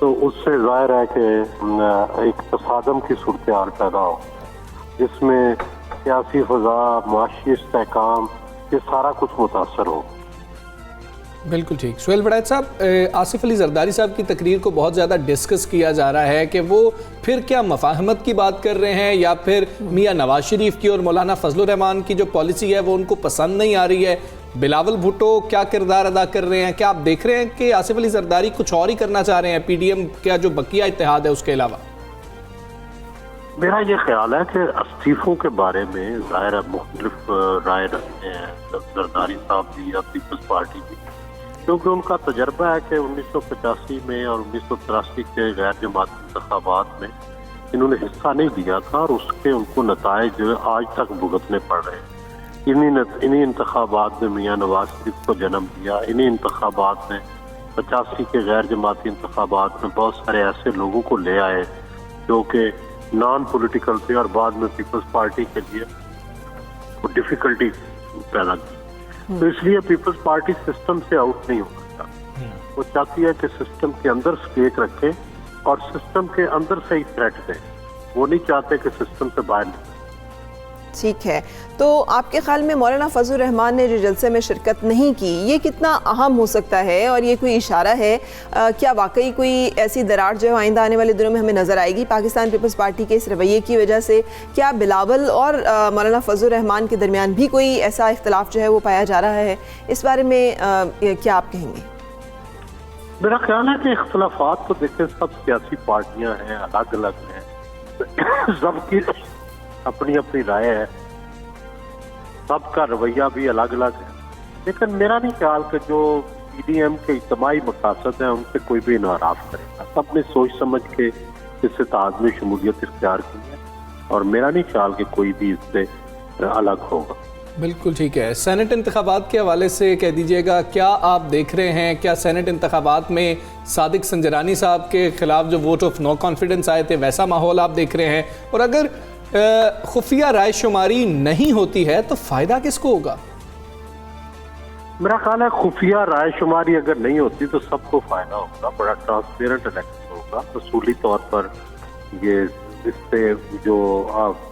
تو اس سے ظاہر ہے کہ ایک تصادم کی صورتحال پیدا ہو جس میں سیاسی فضا، معاشی استحکام، یہ سارا کچھ متاثر ہو۔ بالکل ٹھیک۔ سہیل وڑائچ صاحب، آصف علی زرداری صاحب کی تقریر کو بہت زیادہ ڈسکس کیا جا رہا ہے کہ وہ پھر کیا مفاہمت کی بات کر رہے ہیں یا پھر میاں نواز شریف کی اور مولانا فضل الرحمان کی جو پالیسی ہے وہ ان کو پسند نہیں آ رہی ہے۔ بلاول بھٹو کیا کردار ادا کر رہے ہیں؟ کیا آپ دیکھ رہے ہیں کہ آصف علی زرداری کچھ اور ہی کرنا چاہ رہے ہیں پی ڈی ایم کا جو بقیہ اتحاد ہے اس کے علاوہ؟ میرا یہ خیال ہے کہ استعفوں کے بارے میں ظاہر ہے مختلف رائے رکھتے ہیں زرداری صاحب بھی یا پیپلز پارٹی بھی، کیونکہ ان کا تجربہ ہے کہ 1985 میں اور 1983 کے غیر جماعتی انتخابات میں انہوں نے حصہ نہیں دیا تھا اور اس کے ان کو نتائج جو ہے آج تک بھگتنے پڑ رہے ہیں۔ انہی انتخابات میں میاں نواز شریف کو جنم دیا، انہی انتخابات میں 85 کے غیر جماعتی انتخابات میں بہت سارے ایسے لوگوں کو لے آئے جو کہ نان پولیٹیکل تھے اور بعد میں پیپلز پارٹی کے لیے ڈیفیکلٹی پیدا کی۔ تو اس لیے پیپلز پارٹی سسٹم سے آؤٹ نہیں ہو سکتا، وہ چاہتی ہے کہ سسٹم کے اندر اسٹیک رکھے اور سسٹم کے اندر سے ہی تھریٹ دیں، وہ نہیں چاہتے کہ سسٹم سے باہر نکلے۔ ٹھیک ہے، تو آپ کے خیال میں مولانا فضل الرحمان نے جو جلسے میں شرکت نہیں کی یہ کتنا اہم ہو سکتا ہے اور یہ کوئی اشارہ ہے کیا واقعی کوئی ایسی دراڑ جو آئندہ آنے والے دنوں میں ہمیں نظر آئے گی پاکستان پیپلز پارٹی کے اس رویے کی وجہ سے؟ کیا بلاول اور مولانا فضل الرحمان کے درمیان بھی کوئی ایسا اختلاف جو ہے وہ پایا جا رہا ہے؟ اس بارے میں کیا آپ کہیں گے؟ میرا خیال ہے کہ اختلافات تو دیکھیں سب سیاسی پارٹیاں ہیں، الگ الگ ہیں، سب کی اپنی اپنی رائے ہے، سب کا رویہ بھی الگ الگ ہے، لیکن میرا نہیں خیال کہ جو پی ڈی ایم کے اجتماعی مقاصد ہیں ان سے کوئی بھی انحراف کرے گا۔ سب نے سوچ سمجھ کے اس اتحاد میں شمولیت اختیار کی ہے اور میرا نہیں خیال کہ کوئی بھی اس سے الگ ہوگا۔ بالکل ٹھیک ہے۔ سینٹ انتخابات کے حوالے سے کہہ دیجئے گا کیا آپ دیکھ رہے ہیں، کیا سینٹ انتخابات میں صادق سنجرانی صاحب کے خلاف جو ووٹ آف نو کانفیڈنس آئے تھے ویسا ماحول آپ دیکھ رہے ہیں؟ اور اگر خفیہ رائے شماری نہیں ہوتی ہے تو فائدہ کس کو ہوگا؟ میرا خیال ہے خفیہ رائے شماری اگر نہیں ہوتی تو سب کو فائدہ ہوگا، بڑا ٹرانسپیرنٹ الیکشن ہوگا، اصولی طور پر یہ اس سے جو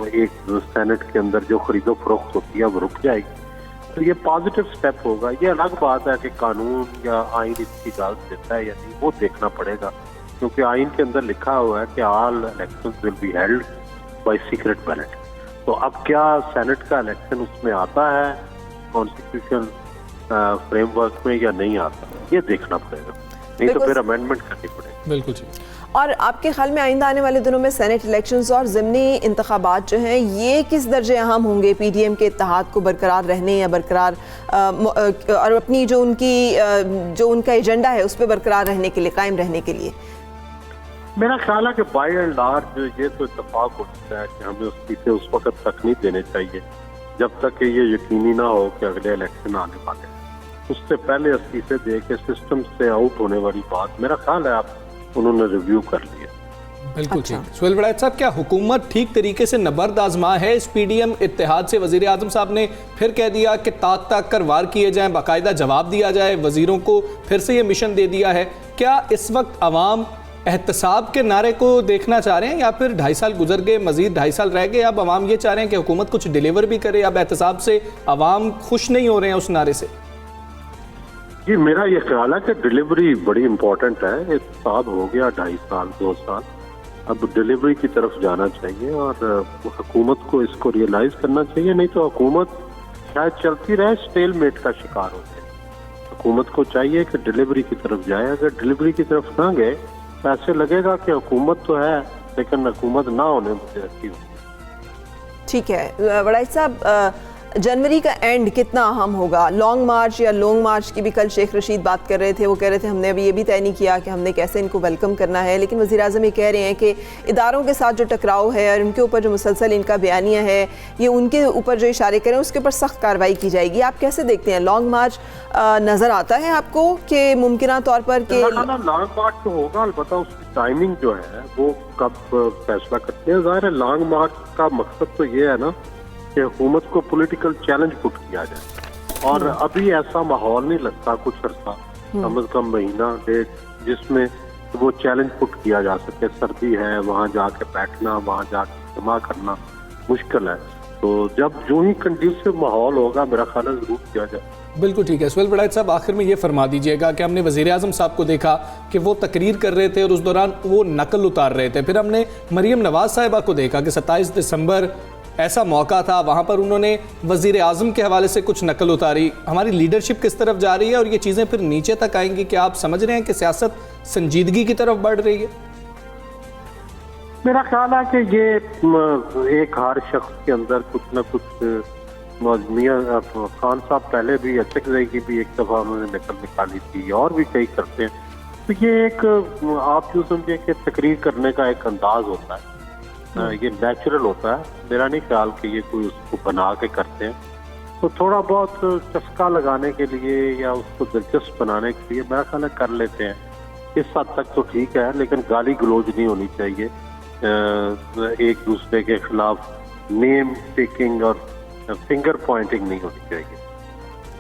ایک سینٹ کے اندر جو خرید و فروخت ہوتی ہے وہ رک جائے گی، تو یہ پازیٹیو سٹیپ ہوگا۔ یہ الگ بات ہے کہ قانون یا آئین اس کی اجازت دیتا ہے یا نہیں، وہ دیکھنا پڑے گا، کیونکہ آئین کے اندر لکھا ہوا ہے کہ all elections will be held by secret ballot. تو اب کیا سینٹ کا الیکشن اس میں آتا ہے کانسٹیٹیوشن فریم ورک میں یا نہیں آتا، یہ دیکھنا پڑے گا، نہیں تو پھر امینڈمنٹ کرنی پڑے گی۔ بالکل ٹھیک۔ اور آپ کے خیال میں آئندہ آنے والے دنوں میں سینٹ الیکشنز اور ضمنی انتخابات جو ہیں یہ کس درجے اہم ہوں گے پی ڈی ایم کے اتحاد کو برقرار رہنے یا برقرار اور اپنی جو ان کا ایجنڈا ہے اس پہ برقرار رہنے کے لیے، قائم رہنے کے لیے؟ میرا خیال ہے کہ بائی اینڈ لارج یہ تو اتفاق ہو چکا ہے کہ ہمیں استعفے اس وقت تک نہیں دینے چاہیے جب تک کہ یہ یقینی نہ ہو کہ اگلے الیکشن آنے والے ہیں۔ اس سے پہلے استعفے دے کے سسٹم سے آؤٹ ہونے والی بات میرا خیال ہے انہوں نے ریویو کر لیا۔ بالکل ٹھیک۔ سہیل وڑائچ صاحب، کیا حکومت ٹھیک طریقے سے نبرد آزما ہے اس پی ڈی ایم اتحاد سے؟ وزیر اعظم صاحب نے پھر کہہ دیا کہ تاک تاک کر وار کیے جائیں، باقاعدہ جواب دیا جائے، وزیروں کو پھر سے یہ مشن دے دیا ہے۔ کیا اس وقت عوام احتساب کے نعرے کو دیکھنا چاہ رہے ہیں یا پھر 2.5 سال گزر گئے، مزید 2.5 سال رہ گئے، اب عوام یہ چاہ رہے ہیں کہ حکومت کچھ ڈیلیور بھی کرے؟ اب احتساب سے عوام خوش نہیں ہو رہے ہیں اس نعرے سے؟ جی میرا یہ خیال ہے کہ ڈیلیوری بڑی امپورٹنٹ ہے۔ احتساب ہو گیا 2.5 سال 2 سال، اب ڈیلیوری کی طرف جانا چاہیے اور حکومت کو اس کو ریئلائز کرنا چاہیے، نہیں تو حکومت شاید چلتی رہے اسٹیل میٹ کا شکار ہو جائے۔ حکومت کو چاہیے کہ ڈیلیوری کی طرف جائے، اگر ڈیلیوری کی طرف نہ گئے تو ایسے لگے گا کہ حکومت تو ہے لیکن حکومت نہ ہونے مجھے رکھی ہوگی۔ ٹھیک ہے وڑائچ صاحب، جنوری کا اینڈ کتنا اہم ہوگا؟ لانگ مارچ یا لونگ مارچ کی بھی کل شیخ رشید بات کر رہے تھے، وہ کہہ رہے تھے ہم نے ابھی یہ بھی طے نہیں کیا کہ ہم نے کیسے ان کو ویلکم کرنا ہے، لیکن وزیر اعظم یہ کہہ رہے ہیں کہ اداروں کے ساتھ جو ٹکراؤ ہے اور ان کے اوپر جو مسلسل ان کا بیانیہ ہے یہ ان کے اوپر جو اشارے کریں اس کے اوپر سخت کارروائی کی جائے گی۔ آپ کیسے دیکھتے ہیں لانگ مارچ نظر آتا ہے آپ کو کہ ممکنہ طور پر کہ لانگ مارچ تو ہوگا، البتہ اس کی ٹائمنگ جو ہے وہ کب فیصلہ کرتے ہیں؟ ظاہر ہے لانگ مارچ کا مقصد تو یہ ہے نا کہ حکومت کو پولیٹیکل چیلنج پٹ کیا جائے، اور ابھی ایسا ماحول نہیں لگتا کچھ عرصہ، کم از کم مہینہ ڈیڑھ، جس میں وہ چیلنج پٹ کیا جا سکے. سردی ہے, وہاں جا کے بیٹھنا, وہاں جا کے جمع کرنا مشکل ہے. تو جب جو ہی کنڈیشن ماحول ہوگا میرا خیال ہے ضرور کیا جائے. بالکل ٹھیک ہے. سہیل وڑائچ صاحب آخر میں یہ فرما دیجئے گا کہ ہم نے وزیر اعظم صاحب کو دیکھا کہ وہ تقریر کر رہے تھے اور اس دوران وہ نقل اتار رہے تھے. پھر ہم نے مریم نواز صاحبہ کو دیکھا کہ 27 دسمبر ایسا موقع تھا, وہاں پر انہوں نے وزیر اعظم کے حوالے سے کچھ نقل اتاری. ہماری لیڈرشپ کس طرف جا رہی ہے اور یہ چیزیں پھر نیچے تک آئیں گی؟ کیا آپ سمجھ رہے ہیں کہ سیاست سنجیدگی کی طرف بڑھ رہی ہے؟ میرا خیال ہے کہ یہ ایک ہر شخص کے اندر کچھ نہ کچھ, میاں خان صاحب پہلے بھی, اچک زئی کی بھی ایک دفعہ انہوں نے نقل نکالی تھی, اور بھی کئی کرتے ہیں. تو یہ ایک آپ جو سمجھے کہ تقریر کرنے کا ایک انداز ہوتا ہے, یہ نیچرل ہوتا ہے. میرا نہیں خیال کہ یہ کوئی اس کو بنا کے کرتے ہیں. تو تھوڑا بہت چسکا لگانے کے لیے یا اس کو دلچسپ بنانے کے لیے میرا خیال ہے کر لیتے ہیں. اس حد تک تو ٹھیک ہے, لیکن گالی گلوچ نہیں ہونی چاہیے, ایک دوسرے کے خلاف نیم ٹیکنگ اور فنگر پوائنٹنگ نہیں ہونی چاہیے.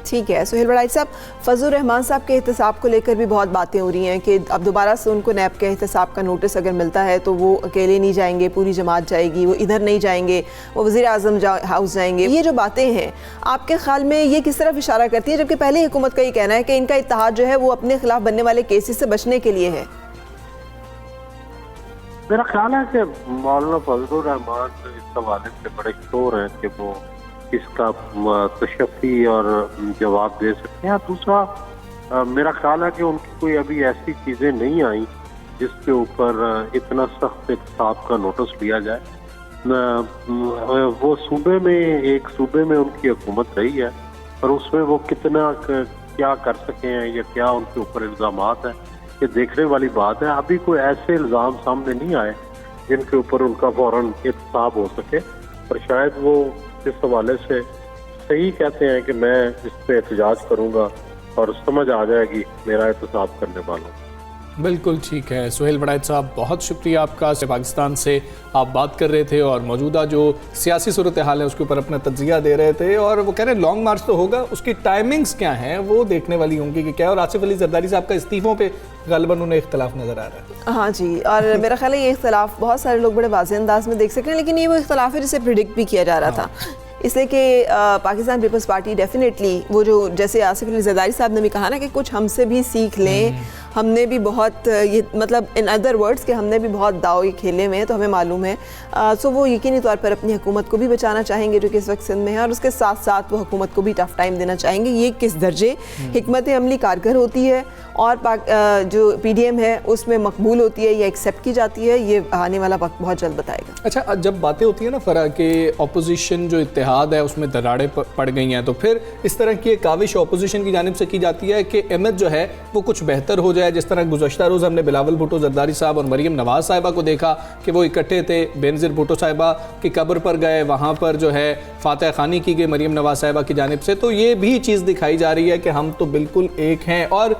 ٹھیک ہے. سہیل وڑائچ صاحب, فضل الرحمان صاحب کے احتساب کو لے کر بھی بہت باتیں ہو رہی ہیں کہ اب دوبارہ سے ان کو نیب کے احتساب کا نوٹس اگر ملتا ہے تو وہ اکیلے نہیں جائیں گے, پوری جماعت جائے گی, وہ ادھر نہیں جائیں گے, وہ وزیر اعظم ہاؤس جائیں گے. یہ جو باتیں ہیں آپ کے خیال میں یہ کس طرف اشارہ کرتی ہیں, جبکہ پہلے حکومت کا یہ کہنا ہے کہ ان کا اتحاد جو ہے وہ اپنے خلاف بننے والے کیسز سے بچنے کے لیے ہے؟ میرا خیال ہے کہ مولانا فضل الرحمان اس حوالے سے بڑے شور ہیں کہ وہ اس کا تشفی اور جواب دے سکتے ہیں. دوسرا میرا خیال ہے کہ ان کی کوئی ابھی ایسی چیزیں نہیں آئیں جس کے اوپر اتنا سخت احتساب کا نوٹس لیا جائے. وہ صوبے میں, ایک صوبے میں ان کی حکومت رہی ہے, اور اس میں وہ کتنا کیا کر سکے ہیں یا کیا ان کے اوپر الزامات ہیں, یہ دیکھنے والی بات ہے. ابھی کوئی ایسے الزام سامنے نہیں آئے جن کے اوپر ان کا فوراً احتساب ہو سکے, اور شاید وہ اس حوالے سے صحیح کہتے ہیں کہ میں اس پہ احتجاج کروں گا اور سمجھ آ جائے گی میرا احتساب کرنے والوں. بالکل ٹھیک ہے. سہیل وڑائچ صاحب بہت شکریہ آپ کا. پاکستان سے آپ بات کر رہے تھے اور موجودہ جو سیاسی صورتحال ہے اس کے اوپر اپنا تجزیہ دے رہے تھے, اور وہ کہہ رہے ہیں لانگ مارچ تو ہوگا, اس کی ٹائمنگز کیا ہیں وہ دیکھنے والی ہوں گی کہ کیا. اور آصف علی زرداری صاحب کا استعفوں پہ غالباً انہیں اختلاف نظر آ رہا ہے. ہاں جی, اور میرا خیال ہے یہ اختلاف بہت سارے لوگ بڑے واضح انداز میں دیکھ سکتے ہیں, لیکن یہ وہ اختلاف ہے جسے پریڈکٹ بھی کیا جا رہا تھا, اس لیے کہ پاکستان پیپلز پارٹی ڈیفینیٹلی وہ جو جیسے آصف علی زرداری صاحب نے بھی کہا نا کہ کچھ ہم سے بھی سیکھ لیں, ہم نے بھی بہت یہ مطلب ان ادر ورڈز کہ ہم نے بھی بہت داؤ کھیلے ہوئے ہیں تو ہمیں معلوم ہے. سو وہ یقینی طور پر اپنی حکومت کو بھی بچانا چاہیں گے جو کہ اس وقت سندھ میں ہے, اور اس کے ساتھ ساتھ وہ حکومت کو بھی ٹف ٹائم دینا چاہیں گے. یہ کس درجے حکمت عملی کارگر ہوتی ہے اور جو پی ڈی ایم ہے اس میں مقبول ہوتی ہے یا ایکسیپٹ کی جاتی ہے, یہ آنے والا وقت بہت جلد بتائے گا. اچھا, جب باتیں ہوتی ہیں نا فرح کہ اپوزیشن جو اتحاد ہے اس میں دراڑیں پڑ گئی ہیں, تو پھر اس طرح کی ایک کاوش اپوزیشن کی جانب سے کی جاتی ہے کہ احمد جو ہے وہ کچھ بہتر ہو جائے. جس طرح گزشتہ روز ہم نے بلاول بھٹو زرداری صاحب اور مریم نواز صاحبہ کو دیکھا کہ وہ اکٹھے تھے, بینظیر بھٹو صاحبہ کی قبر پر گئے, وہاں پر جو ہے فاتح خوانی کی گئی مریم نواز صاحبہ کی جانب سے. تو یہ بھی چیز دکھائی جا رہی ہے کہ ہم تو بالکل ایک ہیں. اور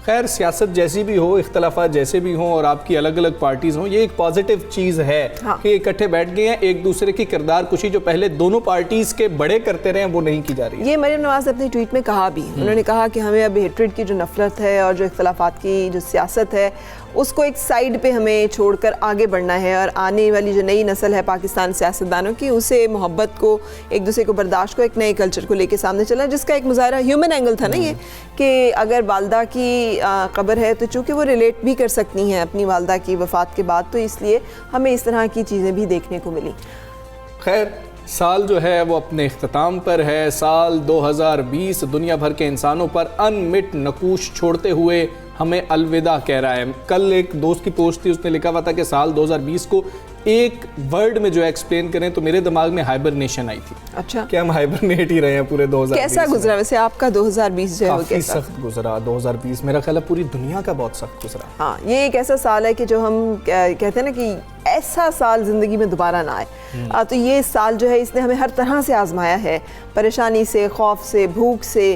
خیر سیاست جیسی بھی ہو, اختلافات جیسے بھی ہوں اور آپ کی الگ الگ پارٹیز ہوں, یہ ایک پازیٹیو چیز ہے کہ اکٹھے بیٹھ گئے ہیں. ایک دوسرے کی کردار کشی جو پہلے دونوں پارٹیز کے بڑے کرتے رہے ہیں وہ نہیں کی جا رہی ہے. یہ مریم نواز نے اپنی ٹویٹ میں کہا بھی, انہوں نے کہا کہ ہمیں اب ہیٹریڈ کی جو نفرت ہے اور جو اختلافات کی جو سیاست ہے اس کو ایک سائیڈ پہ ہمیں چھوڑ کر آگے بڑھنا ہے, اور آنے والی جو نئی نسل ہے پاکستان سیاستدانوں کی, اسے محبت کو, ایک دوسرے کو برداشت کو, ایک نئے کلچر کو لے کے سامنے چلنا, جس کا ایک مظاہرہ ہیومن اینگل تھا نا یہ کہ اگر والدہ کی قبر ہے تو چونکہ وہ ریلیٹ بھی کر سکتی ہیں اپنی والدہ کی وفات کے بعد, تو اس لیے ہمیں اس طرح کی چیزیں بھی دیکھنے کو ملی. خیر سال جو ہے وہ اپنے اختتام پر ہے. سال 2020 دنیا بھر کے انسانوں پر انمٹ نقوش چھوڑتے ہوئے ہمیں الوداع کہہ رہا ہے. کل ایک دوست کی پوسٹ تھی, اس نے لکھا ہوا تھا کہ سال 2020 کو ایک ورڈ میں جو ایکسپلین کریں تو میرے دماغ میں ہائبرنیشن آئی تھی. اچھا, کہ ہم ہائبرنیٹ ہی رہے ہیں پورے 2020. کیسا گزرا ویسے آپ کا 2020 جو ہے وہ کیسا؟ کافی سخت گزرا 2020. میرا خیال ہے پوری دنیا کا بہت سخت گزرا. ہاں, یہ ایک ایسا سال ہے کہ جو ہم کہتے ہیں نا کہ ایسا سال زندگی میں دوبارہ نہ آئے. تو یہ سال جو ہے اس نے ہمیں ہر طرح سے آزمایا ہے, پریشانی سے, خوف سے, بھوک سے,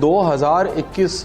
2021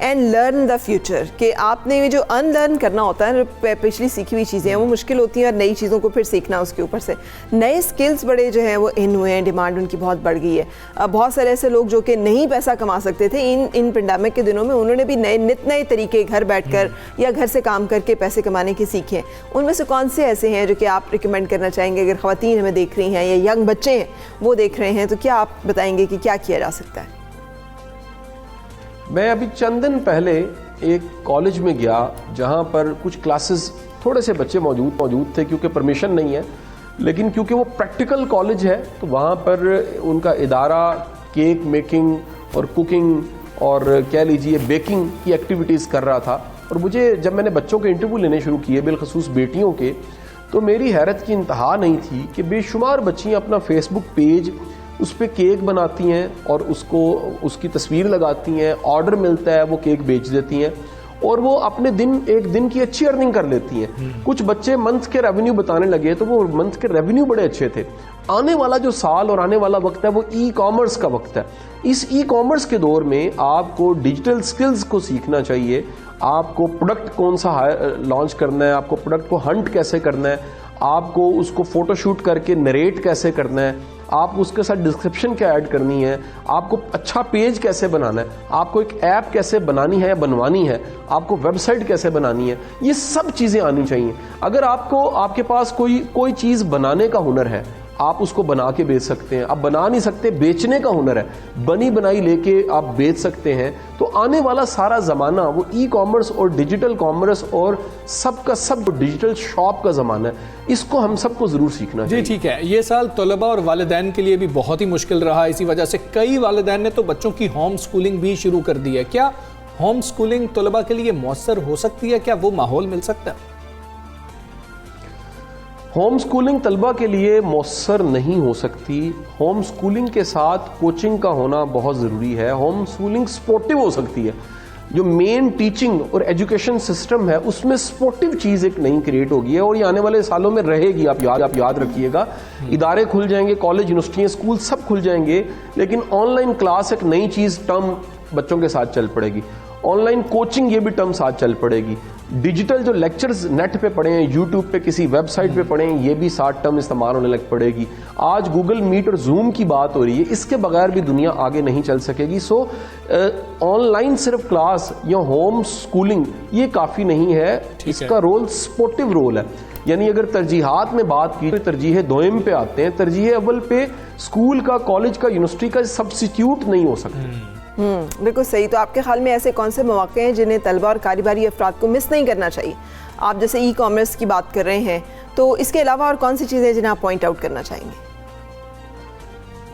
اینڈ لرن دا فیوچر, کہ آپ نے یہ جو ان لرن کرنا ہوتا ہے, پچھلی سیکھی ہوئی چیزیں ہیں وہ مشکل ہوتی ہیں, اور نئی چیزوں کو پھر سیکھنا اس کے اوپر سے. نئے اسکلس بڑے جو ہیں وہ ان ہوئے ہیں, ڈیمانڈ ان کی بہت بڑھ گئی ہے. بہت سارے ایسے لوگ جو کہ نہیں پیسہ کما سکتے تھے ان پینڈیمک کے دنوں میں, انہوں نے بھی نئے طریقے گھر بیٹھ کر یا گھر سے کام کر کے پیسے کمانے کے سیکھے. ان میں سے کون سے ایسے ہیں جو کہ آپ ریکمینڈ کرنا چاہیں گے, اگر خواتین ہمیں دیکھ رہی ہیں یا ینگ بچے ہیں وہ دیکھ رہے ہیں, تو کیا آپ بتائیں گے کہ کیا کیا جا سکتا ہے؟ میں ابھی چند دن پہلے ایک کالج میں گیا جہاں پر کچھ کلاسز تھوڑے سے بچے موجود تھے, کیونکہ پرمیشن نہیں ہے, لیکن کیونکہ وہ پریکٹیکل کالج ہے تو وہاں پر ان کا ادارہ کیک میکنگ اور کوکنگ اور کہہ لیجئے بیکنگ کی ایکٹیویٹیز کر رہا تھا. اور مجھے جب میں نے بچوں کے انٹرویو لینے شروع کیے, بالخصوص بیٹیوں کے, تو میری حیرت کی انتہا نہیں تھی کہ بے شمار بچیاں اپنا فیس بک پیج, اس پہ کیک بناتی ہیں اور اس کی تصویر لگاتی ہیں, آرڈر ملتا ہے وہ کیک بیچ دیتی ہیں, اور وہ اپنے ایک دن کی اچھی ارننگ کر لیتی ہیں. کچھ بچے منتھ کے ریونیو بتانے لگے تو وہ منتھ کے ریونیو بڑے اچھے تھے. آنے والا جو سال اور آنے والا وقت ہے وہ ای کامرس کا وقت ہے. اس ای کامرس کے دور میں آپ کو ڈیجیٹل سکلز کو سیکھنا چاہیے. آپ کو پروڈکٹ کون سا لانچ کرنا ہے, آپ کو پروڈکٹ کو ہنٹ کیسے کرنا ہے, آپ کو اس کو فوٹو شوٹ کر کے نریٹ کیسے کرنا ہے, آپ اس کے ساتھ ڈسکرپشن کیا ایڈ کرنی ہے, آپ کو اچھا پیج کیسے بنانا ہے, آپ کو ایک ایپ کیسے بنانی ہے بنوانی ہے, آپ کو ویب سائٹ کیسے بنانی ہے, یہ سب چیزیں آنی چاہیے. اگر آپ کے پاس کوئی چیز بنانے کا ہنر ہے, آپ اس کو بنا کے بیچ سکتے ہیں. آپ بنا نہیں سکتے, بیچنے کا ہنر ہے, بنی بنائی لے کے آپ بیچ سکتے ہیں. تو آنے والا سارا زمانہ وہ ای کامرس اور ڈیجیٹل کامرس اور سب کا سب ڈیجیٹل شاپ کا زمانہ ہے. اس کو ہم سب کو ضرور سیکھنا چاہیے. جی ٹھیک ہے. یہ سال طلباء اور والدین کے لیے بھی بہت ہی مشکل رہا. اسی وجہ سے کئی والدین نے تو بچوں کی ہوم سکولنگ بھی شروع کر دی ہے. کیا ہوم سکولنگ طلباء کے لیے مؤثر ہو سکتی ہے؟ کیا وہ ماحول مل سکتا ہے؟ ہوم سکولنگ طلبہ کے لیے مؤثر نہیں ہو سکتی. ہوم سکولنگ کے ساتھ کوچنگ کا ہونا بہت ضروری ہے. ہوم سکولنگ سپورٹیو ہو سکتی ہے. جو مین ٹیچنگ اور ایجوکیشن سسٹم ہے اس میں سپورٹیو چیز ایک نئی کریٹ ہوگی ہے, اور یہ آنے والے سالوں میں رہے گی. آپ یاد رکھیے گا, ادارے کھل جائیں گے, کالج یونیورسٹیاں اسکول سب کھل جائیں گے, لیکن آن لائن کلاس ایک نئی چیز ٹرم بچوں کے ساتھ چل پڑے گی. آن لائن کوچنگ یہ بھی ٹرم ساتھ چل پڑے گی. ڈیجیٹل جو لیکچرز نیٹ پہ پڑھیں, یوٹیوب پہ کسی ویب سائٹ پہ پڑھیں, یہ بھی ساتھ ٹرم استعمال ہونے لگ پڑے گی. آج گوگل میٹ اور زوم کی بات ہو رہی ہے, اس کے بغیر بھی دنیا آگے نہیں چل سکے گی. سو آن لائن صرف کلاس یا ہوم سکولنگ یہ کافی نہیں ہے. اس کا رول سپورٹیو رول ہے. یعنی اگر ترجیحات میں بات کی تو ترجیح دوئم پہ آتے ہیں, ترجیح اول پہ اسکول کا, کالج کا, یونیورسٹی کا سبسٹیٹیوٹ نہیں ہو سکتے. بالکل صحیح. تو آپ کے خیال میں ایسے کون سے مواقع ہیں جنہیں طلبہ اور کاروباری افراد کو مس نہیں کرنا چاہیے؟ آپ جیسے ای کامرس کی بات کر رہے ہیں, تو اس کے علاوہ اور کون سی چیزیں جنہیں آپ پوائنٹ آؤٹ کرنا چاہیں گے؟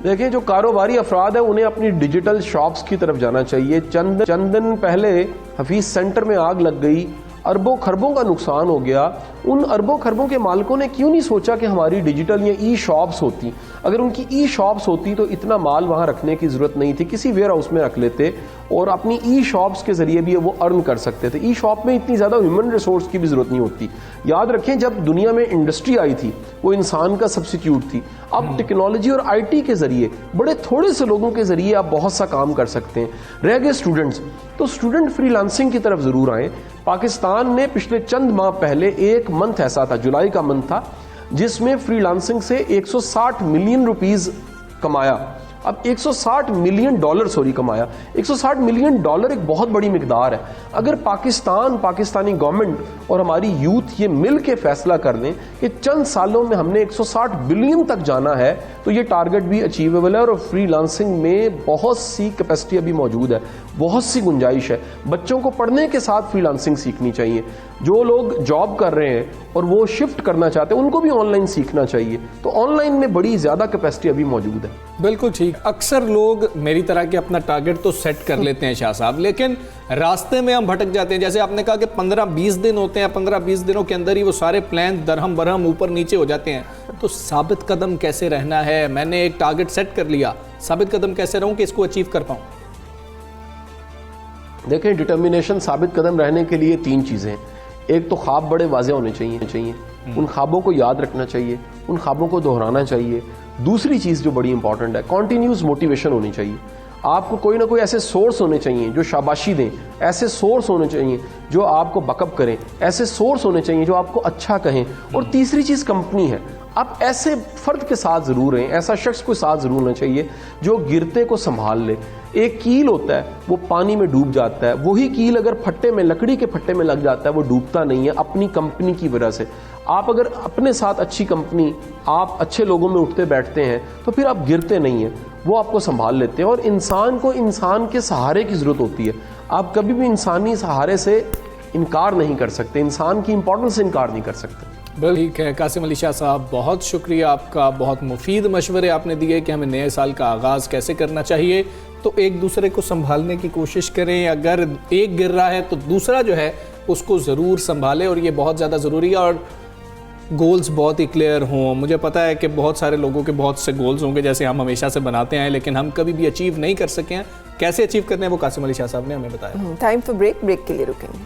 دیکھیں, جو کاروباری افراد ہیں انہیں اپنی ڈیجیٹل شاپس کی طرف جانا چاہیے. چند دن پہلے حفیظ سینٹر میں آگ لگ گئی, اربوں خربوں کا نقصان ہو گیا. ان اربوں خربوں کے مالکوں نے کیوں نہیں سوچا کہ ہماری ڈیجیٹل یا ای شاپس ہوتی؟ اگر ان کی ای شاپس ہوتی تو اتنا مال وہاں رکھنے کی ضرورت نہیں تھی, کسی ویئر ہاؤس میں رکھ لیتے اور اپنی ای شاپس کے ذریعے بھی وہ ارن کر سکتے تھے. ای شاپ میں اتنی زیادہ ہیومن ریسورس کی بھی ضرورت نہیں ہوتی. یاد رکھیں, جب دنیا میں انڈسٹری آئی تھی وہ انسان کا سبسٹیٹیوٹ تھی. اب ٹیکنالوجی اور آئی ٹی کے ذریعے, بڑے تھوڑے سے لوگوں کے ذریعے آپ بہت سا کام کر سکتے ہیں. رہ گئے اسٹوڈنٹس, تو اسٹوڈنٹ فری لانسنگ کی طرف ضرور آئیں. پاکستان نے پچھلے چند ماہ پہلے ایک منتھ ایسا تھا, جولائی کا منتھ تھا, جس میں فری لانسنگ سے 160 ملین روپیز کمایا. اب $160 ملین کمایا. $160 ملین ایک بہت بڑی مقدار ہے. اگر پاکستانی گورنمنٹ اور ہماری یوتھ یہ مل کے فیصلہ کر دیں کہ چند سالوں میں ہم نے 160 بلین تک جانا ہے, تو یہ ٹارگٹ بھی اچیویبل ہے. اور فری لانسنگ میں بہت سی کیپیسٹی ابھی موجود ہے, بہت سی گنجائش ہے. بچوں کو پڑھنے کے ساتھ فری لانسنگ سیکھنی چاہیے. جو لوگ جاب کر رہے ہیں اور وہ شفٹ کرنا چاہتے ہیں ان کو بھی آن لائن سیکھنا چاہیے. تو آن لائن میں بڑی زیادہ کیپیسٹی ابھی موجود ہے. بالکل ٹھیک. اکثر لوگ میری طرح کے اپنا ٹارگٹ تو سیٹ کر لیتے ہیں شاہ صاحب, لیکن راستے میں ہم بھٹک جاتے ہیں. جیسے آپ نے کہا کہ 15-20 دن ہوتے ہیں, 15-20 دنوں کے اندر ہی وہ سارے پلان درہم برہم اوپر نیچے ہو جاتے ہیں. تو ثابت قدم کیسے رہنا ہے؟ میں نے ایک ٹارگٹ سیٹ کر لیا, ثابت قدم کیسے رہوں کہ اس کو اچیو کر پاؤں؟ دیکھیں, ڈٹرمینیشن ثابت قدم رہنے کے لیے 3 چیزیں. ایک تو خواب بڑے واضح ہونے چاہیے, ان خوابوں کو یاد رکھنا چاہیے, ان خوابوں کو دہرانا چاہیے. دوسری چیز جو بڑی امپورٹنٹ ہے, کنٹینیوس موٹیویشن ہونی چاہیے. آپ کو کوئی نہ کوئی ایسے سورس ہونے چاہیے جو شاباشی دیں، ایسے سورس ہونے چاہیے جو آپ کو بیک اپ کریں، ایسے سورس ہونے چاہیے جو آپ کو اچھا کہیں. اور تیسری چیز کمپنی ہے. آپ ایسے فرد کے ساتھ ضرور رہیں، ایسا شخص کو ساتھ ضرور ہونا چاہیے جو گرتے کو سنبھال لے. ایک کیل ہوتا ہے وہ پانی میں ڈوب جاتا ہے، وہی کیل اگر پھٹے میں، لکڑی کے پھٹے میں لگ جاتا ہے وہ ڈوبتا نہیں ہے اپنی کمپنی کی وجہ سے. آپ اگر اپنے ساتھ اچھی کمپنی، آپ اچھے لوگوں میں اٹھتے بیٹھتے ہیں تو پھر آپ گرتے نہیں ہیں، وہ آپ کو سنبھال لیتے ہیں. اور انسان کو انسان کے سہارے کی ضرورت ہوتی ہے. آپ کبھی بھی انسانی سہارے سے انکار نہیں کر سکتے، انسان کی امپورٹنس سے انکار نہیں کر سکتے. ٹھیک ہے قاسم علی شاہ صاحب، بہت شکریہ آپ کا. بہت مفید مشورے آپ نے دیے کہ ہمیں نئے سال کا آغاز کیسے کرنا چاہیے. تو ایک دوسرے کو سنبھالنے کی کوشش کریں، اگر ایک گر رہا ہے تو دوسرا جو ہے اس کو ضرور سنبھالے، اور یہ بہت زیادہ ضروری ہے. اور گولز بہت ہی کلیئر ہوں. مجھے پتہ ہے کہ بہت سارے لوگوں کے بہت سے گولز ہوں گے جیسے ہم ہمیشہ سے بناتے ہیں، لیکن ہم کبھی بھی اچیو نہیں کر سکے ہیں. کیسے اچیو کرنے ہیں وہ قاسم علی شاہ صاحب نے ہمیں بتایا. ٹائم فار بریک کے لیے رکیں گے.